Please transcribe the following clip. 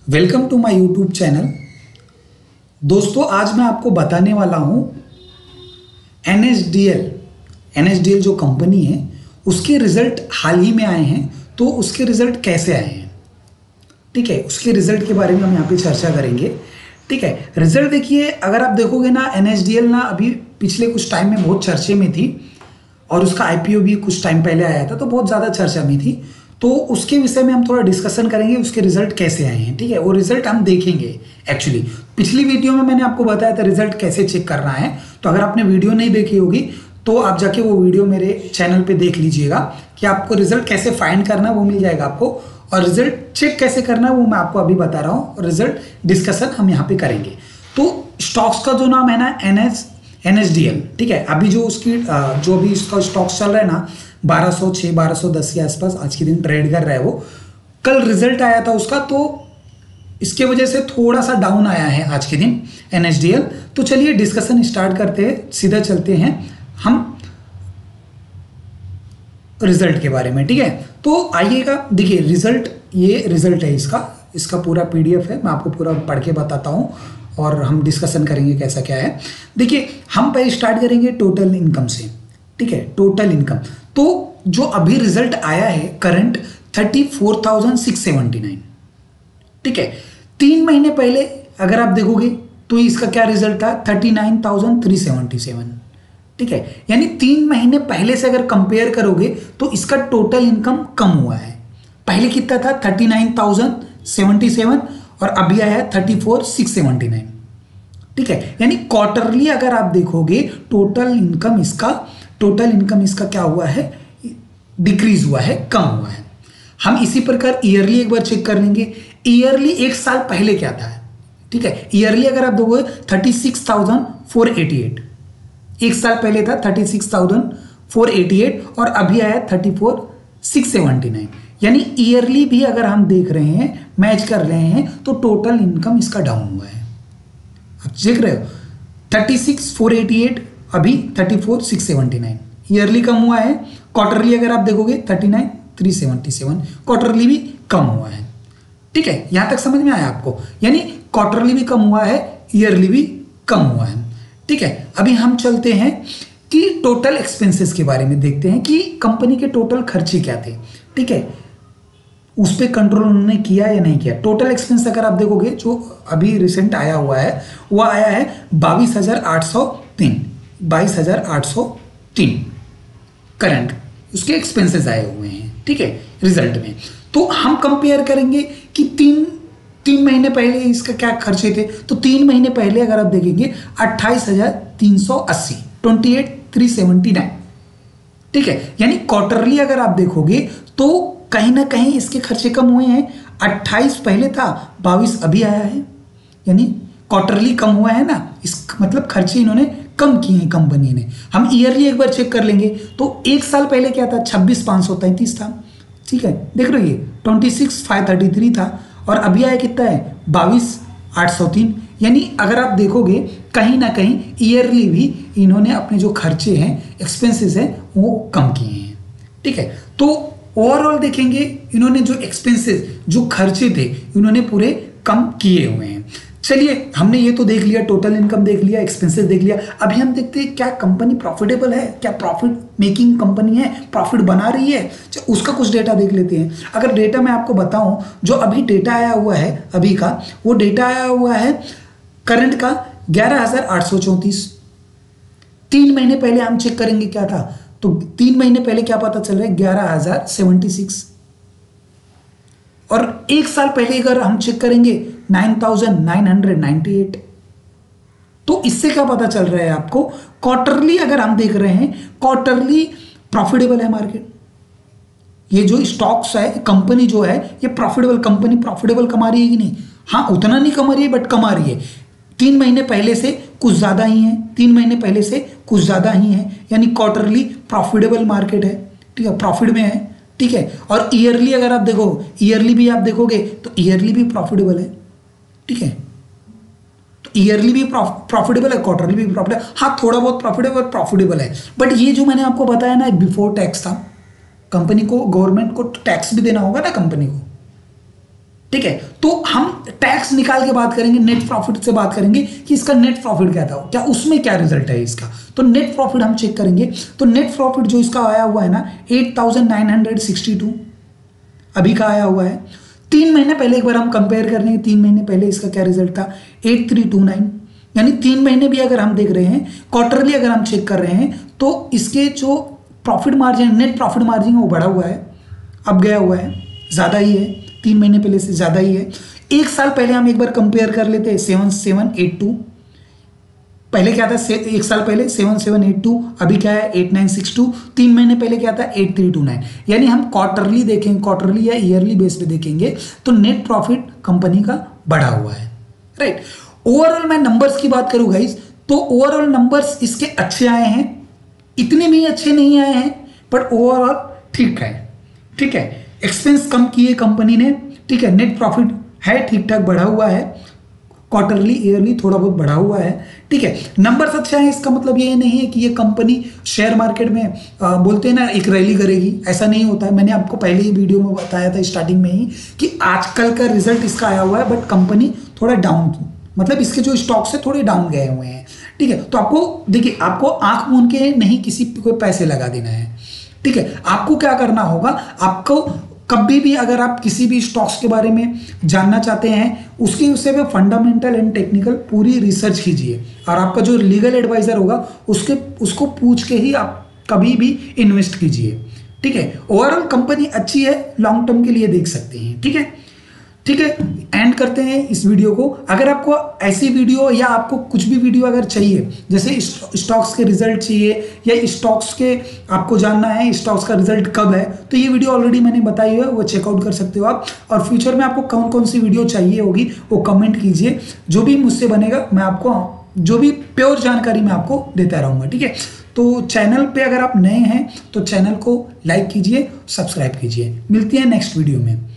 Welcome to my YouTube channel. दोस्तों, आज मैं आपको बताने वाला हूँ एनएसडीएल जो कंपनी है उसके रिज़ल्ट हाल ही में आए हैं। तो उसके रिज़ल्ट कैसे आए हैं, ठीक है, उसके रिज़ल्ट के बारे में हम यहाँ पे चर्चा करेंगे। ठीक है, रिज़ल्ट देखिए, अगर आप देखोगे ना, एनएसडीएल ना अभी पिछले कुछ टाइम में बहुत चर्चे में थी और उसका आईपीओ भी कुछ टाइम पहले आया था, तो बहुत ज़्यादा चर्चा में थी। तो उसके विषय में हम थोड़ा डिस्कशन करेंगे, उसके रिजल्ट कैसे आए हैं। ठीक है, वो रिजल्ट हम देखेंगे। एक्चुअली पिछली वीडियो में मैंने आपको बताया था रिजल्ट कैसे चेक करना है, तो अगर आपने वीडियो नहीं देखी होगी तो आप जाके वो वीडियो मेरे चैनल पे देख लीजिएगा कि आपको रिजल्ट कैसे फाइंड करना है, वो मिल जाएगा आपको। और रिजल्ट चेक कैसे करना है वो मैं आपको अभी बता रहा हूँ। रिजल्ट डिस्कशन हम यहाँ पे करेंगे। तो स्टॉक्स का जो नाम है ना एनएसडीएल, ठीक है। अभी जो उसकी जो भी इसका स्टॉक्स चल रहा है ना 1206 1210 के आसपास आज के दिन ट्रेड कर रहा है। वो कल रिजल्ट आया था उसका, तो इसके वजह से थोड़ा सा डाउन आया है आज के दिन एनएसडीएल। तो चलिए डिस्कशन स्टार्ट करते हैं, सीधा चलते हैं हम रिजल्ट के बारे में। ठीक है, तो आइएगा, देखिए रिजल्ट, ये रिजल्ट है इसका पूरा पीडीएफ है, मैं आपको पूरा पढ़ के बताता हूँ और हम डिस्कशन करेंगे कैसा क्या है। देखिए, हम पहले स्टार्ट करेंगे टोटल इनकम से। ठीक है, टोटल इनकम तो जो अभी रिजल्ट आया है करंट 34,679। ठीक है, 3 महीने पहले अगर आप देखोगे तो इसका क्या रिजल्ट था 39,377। ठीक है, यानी 3 महीने पहले से अगर कंपेयर करोगे तो इसका टोटल इनकम कम हुआ है। पहले कितना था 39,077 और अभी आया है 34,679। ठीक है, यानी क्वार्टरली अगर आप देखोगे टोटल इनकम इसका क्या हुआ है, डिक्रीज हुआ है, कम हुआ है। हम इसी प्रकार ईयरली एक बार चेक कर लेंगे। ईयरली एक साल पहले क्या था, ठीक है, ईयरली अगर आप देखोगे 36,488, एक साल पहले था 36,488 और अभी आया 34,679। यानी ईयरली भी अगर हम देख रहे हैं, मैच कर रहे हैं, तो टोटल इनकम इसका डाउन हुआ है। आप देख रहे हो 36,488 अभी 34,679, ईयरली कम हुआ है। क्वार्टरली अगर आप देखोगे 39,377, क्वार्टरली भी कम हुआ है। ठीक है, यहां तक समझ में आया आपको, यानी क्वार्टरली भी कम हुआ है, ईयरली भी कम हुआ है। ठीक है, अभी हम चलते हैं कि टोटल एक्सपेंसेस के बारे में देखते हैं कि कंपनी के टोटल खर्चे क्या थे। ठीक है, उस पर कंट्रोल उन्होंने किया या नहीं किया। टोटल एक्सपेंस अगर आप देखोगे जो अभी रिसेंट आया हुआ है वो आया है 22,803 करंट, उसके एक्सपेंसेस आए हुए हैं। ठीक है, रिजल्ट में तो हम कंपेयर करेंगे कि तीन महीने पहले इसका क्या खर्चे थे। तो 3 महीने पहले अगर आप देखेंगे 28,380, 28,379। ठीक है, यानी क्वार्टरली अगर आप देखोगे तो कहीं ना कहीं इसके खर्चे कम हुए हैं। 28 पहले था, 22 अभी आया है, यानी क्वार्टरली कम हुआ है ना, इस मतलब खर्चे इन्होंने कम किए हैं कंपनी ने। हम ईयरली एक बार चेक कर लेंगे तो एक साल पहले क्या था 26,533 था। ठीक है, देख रहे हो ये 26,533 था और अभी आया कितना है 22,803। यानी अगर आप देखोगे कहीं ना कहीं ईयरली भी इन्होंने अपने जो खर्चे हैं, एक्सपेंसेस हैं, वो कम किए हैं। ठीक है, तो ओवरऑल देखेंगे इन्होंने जो एक्सपेंसेस, जो खर्चे थे, इन्होंने पूरे कम किए हुए हैं। चलिए, हमने ये तो देख लिया, टोटल इनकम देख लिया, एक्सपेंसेस देख लिया। अभी हम देखते हैं क्या कंपनी प्रॉफिटेबल है, क्या प्रॉफिट मेकिंग कंपनी है, प्रॉफिट बना रही है, उसका कुछ डेटा देख लेते हैं। अगर डेटा मैं आपको बताऊं, जो अभी डेटा आया हुआ है अभी का, वो डेटा आया हुआ है करंट का 11,834। 3 महीने पहले हम चेक करेंगे क्या था, तो 3 महीने पहले क्या पता चल रहा है 11,076 और एक साल पहले अगर हम चेक करेंगे 9,998। तो इससे क्या पता चल रहा है आपको, क्वार्टरली अगर हम देख रहे हैं, क्वार्टरली प्रॉफिटेबल है मार्केट। ये जो स्टॉक्स है, कंपनी जो है, ये प्रॉफिटेबल कंपनी, प्रॉफिटेबल कमा रही है कि नहीं? हाँ, उतना नहीं कमा रही है बट कमा रही है। 3 महीने पहले से कुछ ज़्यादा ही है, 3 महीने पहले से कुछ ज़्यादा ही है, यानी क्वार्टरली प्रॉफिटेबल मार्केट है। ठीक है, प्रॉफिट में है। ठीक है, और ईयरली अगर आप देखो, ईयरली भी आप देखोगे तो ईयरली भी प्रॉफिटेबल है। ठीक है, तो ईयरली भी प्रॉफिटेबल है, क्वार्टरली भी प्रॉफिटेबल, हाँ थोड़ा बहुत प्रॉफिटेबल है। बट ये जो मैंने आपको बताया ना, बिफोर टैक्स था। कंपनी को, गवर्नमेंट को टैक्स भी देना होगा ना कंपनी को। ठीक है। तो हम टैक्स निकाल के बात करेंगे, नेट प्रॉफिट से बात करेंगे कि इसका नेट प्रॉफिट क्या था, क्या उसमें क्या रिजल्ट है इसका। तो नेट प्रॉफिट हम चेक करेंगे। तो नेट प्रॉफिट जो इसका आया हुआ है ना 8,962 अभी का आया हुआ है। 3 महीने पहले एक बार हम कंपेयर कर लेंगे, 3 महीने पहले इसका क्या रिजल्ट था 8329। यानी 3 महीने भी अगर हम देख रहे हैं, क्वार्टरली अगर हम चेक कर रहे हैं तो इसके जो profit margin, net profit margin वो बढ़ा हुआ है, अब गया हुआ है, ज़्यादा ही है, 3 महीने पहले से ज़्यादा ही है। एक साल पहले हम एक बार कंपेयर कर लेते हैं 7782, पहले क्या था एक साल पहले 7782, अभी क्या है 8962। 3 महीने पहले क्या था 8329। यानी हम क्वार्टरली देखेंगे, क्वार्टरली या ईयरली बेस पे देखेंगे तो नेट प्रॉफिट कंपनी का बढ़ा हुआ है, राइट। ओवरऑल मैं नंबर्स की बात करूं गाइस, तो ओवरऑल नंबर्स इसके अच्छे आए हैं, इतने भी अच्छे नहीं आए हैं, पर ओवरऑल ठीक है, ठीक है। एक्सपेंस कम किए कंपनी ने, ठीक है। नेट प्रॉफिट है ठीक ठाक बढ़ा हुआ है, क्वार्टरली ईयरली थोड़ा बहुत बढ़ा हुआ है, ठीक है। नंबर्स अच्छा है, इसका मतलब ये नहीं है कि ये कंपनी शेयर मार्केट में बोलते हैं ना एक रैली करेगी, ऐसा नहीं होता है। मैंने आपको पहले ही वीडियो में बताया था स्टार्टिंग में ही कि आजकल का रिजल्ट इसका आया हुआ है, बट कंपनी थोड़ा डाउन, मतलब इसके जो स्टॉक्स है थोड़े डाउन गए हुए हैं, ठीक है। तो आपको देखिए, आपको आंख मूंद के नहीं किसी पे कोई पैसे लगा देना है, ठीक है। आपको क्या करना होगा, आपको कभी भी अगर आप किसी भी स्टॉक्स के बारे में जानना चाहते हैं, उसके उससे भी फंडामेंटल एंड टेक्निकल पूरी रिसर्च कीजिए, और आपका जो लीगल एडवाइजर होगा उसको पूछ के ही आप कभी भी इन्वेस्ट कीजिए, ठीक है। ओवरऑल कंपनी अच्छी है, लॉन्ग टर्म के लिए देख सकते हैं, ठीक है, ठीक है। एंड करते हैं इस वीडियो को। अगर आपको ऐसी वीडियो या आपको कुछ भी वीडियो अगर चाहिए, जैसे स्टॉक्स के रिजल्ट चाहिए या स्टॉक्स के आपको जानना है स्टॉक्स का रिजल्ट कब है, तो ये वीडियो ऑलरेडी मैंने बताई है, वो चेकआउट कर सकते हो आप। और फ्यूचर में आपको कौन कौन सी वीडियो चाहिए होगी वो कमेंट कीजिए, जो भी मुझसे बनेगा मैं आपको जो भी प्योर जानकारी मैं आपको देता रहूँगा, ठीक है। तो चैनल पे अगर आप नए हैं तो चैनल को लाइक कीजिए, सब्सक्राइब कीजिए। मिलती है नेक्स्ट वीडियो में।